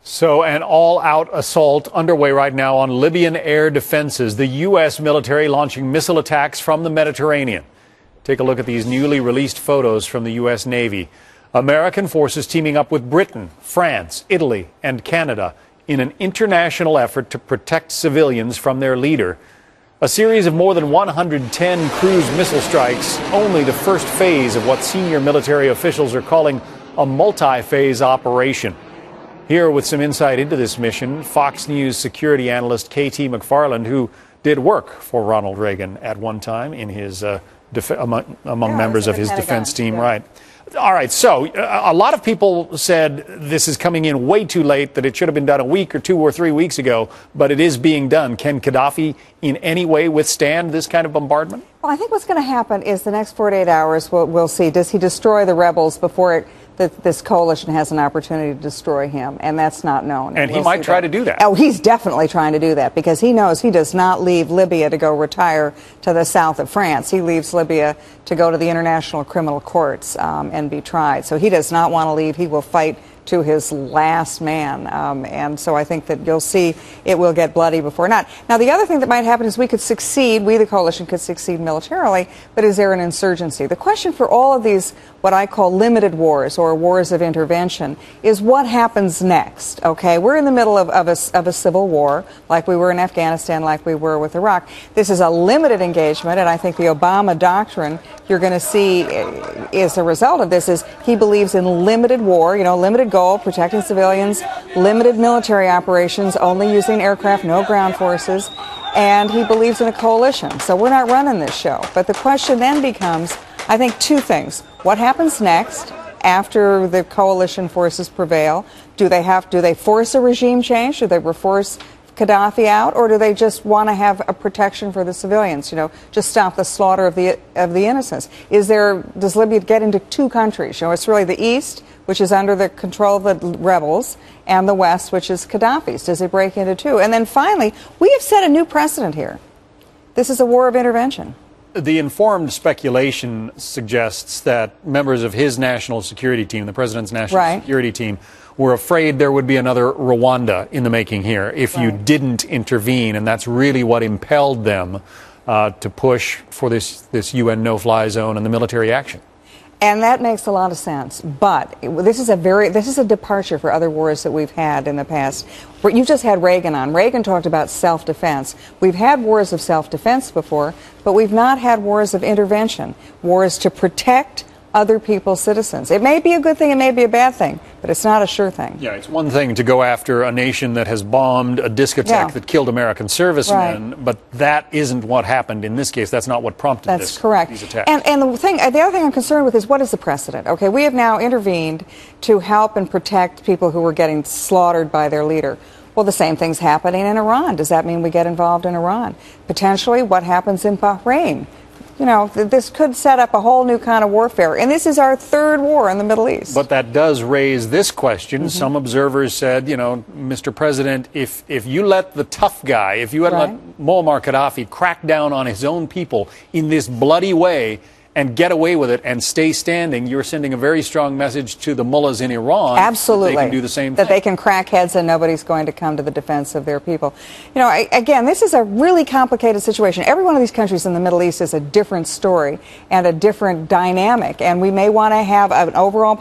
So an all-out assault underway right now on Libyan air defenses. The U.S. military launching missile attacks from the Mediterranean. Take a look at these newly released photos from the U.S. Navy. American forces teaming up with Britain, France, Italy, and Canada in an international effort to protect civilians from their leader. A series of more than 110 cruise missile strikes, only the first phase of what senior military officials are calling a multi-phase operation. Here with some insight into this mission, Fox News security analyst KT McFarland, who did work for Ronald Reagan at one time in his among members of his defense team. Yeah. Right. All right. So a lot of people said this is coming in way too late, that it should have been done a week or 2 or 3 weeks ago, but it is being done. Can Gaddafi in any way withstand this kind of bombardment? Well, I think what's going to happen is the next 48 hours we'll see. Does he destroy the rebels before this coalition has an opportunity to destroy him? And that's not known. And he might try to do that. Oh, he's definitely trying to do that, because he knows he does not leave Libya to go retire to the south of France. He leaves Libya to go to the International Criminal Courts and be tried. So he does not want to leave. He will fight to his last man. And so I think that you'll see it will get bloody before not. Now, the other thing that might happen is we could succeed, we the coalition could succeed militarily, but is there an insurgency? The question for all of these, what I call limited wars or wars of intervention, is what happens next, okay? We're in the middle of a civil war, like we were in Afghanistan, like we were with Iraq. This is a limited engagement, and I think the Obama doctrine you're going to see as a result of this is he believes in limited war, limited goal, protecting civilians, limited military operations, only using aircraft, no ground forces, and he believes in a coalition. So we're not running this show. But the question then becomes, I think, two things. What happens next after the coalition forces prevail? Do they force a regime change? Do they force Gaddafi out, or do they just want to have a protection for the civilians? Just stop the slaughter of the innocents. Does Libya get into two countries? It's really the east, which is under the control of the rebels, and the west, which is Gaddafi's. Does it break into two? And then finally, we have set a new precedent here. This is a war of intervention. The informed speculation suggests that members of his national security team, the president's national security team, were afraid there would be another Rwanda in the making here if you didn't intervene, and that's really what impelled them to push for this UN no-fly zone and the military action. And that makes a lot of sense, but this is a departure for other wars that we've had in the past. You just had Reagan on. Reagan talked about self-defense. We've had wars of self-defense before, but we've not had wars of intervention, wars to protect other people's citizens. It may be a good thing, it may be a bad thing, but it's not a sure thing. Yeah, it's one thing to go after a nation that has bombed a discotheque that killed American servicemen, but that isn't what happened in this case. That's not what prompted these attacks. And the other thing I'm concerned with is, what is the precedent? Okay, we have now intervened to help and protect people who were getting slaughtered by their leader. Well, the same thing's happening in Iran. Does that mean we get involved in Iran? Potentially, what happens in Bahrain? This could set up a whole new kind of warfare. And this is our third war in the Middle East. But that does raise this question. Some observers said, Mr. President, if you let the tough guy, if you let Muammar Gaddafi crack down on his own people in this bloody way and get away with it and stay standing, you're sending a very strong message to the mullahs in Iran. Absolutely. That they can do the same thing. That they can crack heads and nobody's going to come to the defense of their people. Again, this is a really complicated situation. Every one of these countries in the Middle East is a different story and a different dynamic, and we may want to have an overall